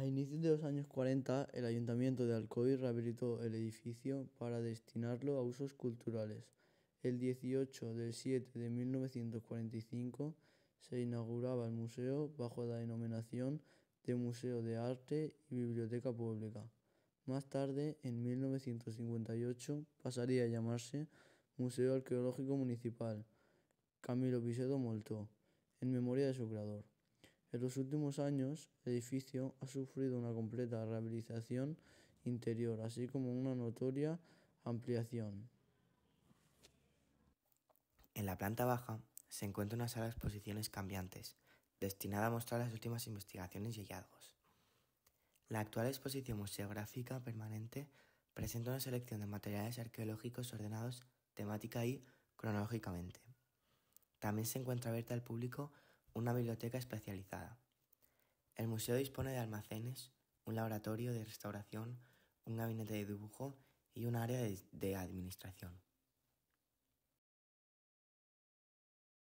A inicios de los años 40, el Ayuntamiento de Alcoy rehabilitó el edificio para destinarlo a usos culturales. El 18/7/1945 se inauguraba el museo bajo la denominación de Museo de Arte y Biblioteca Pública. Más tarde, en 1958, pasaría a llamarse Museo Arqueológico Municipal Camilo Pisedo Moltó, en memoria de su creador. En los últimos años, el edificio ha sufrido una completa rehabilitación interior, así como una notoria ampliación. En la planta baja se encuentra una sala de exposiciones cambiantes, destinada a mostrar las últimas investigaciones y hallazgos. La actual exposición museográfica permanente presenta una selección de materiales arqueológicos ordenados temática y cronológicamente. También se encuentra abierta al público una biblioteca especializada. El museo dispone de almacenes, un laboratorio de restauración, un gabinete de dibujo y un área de administración.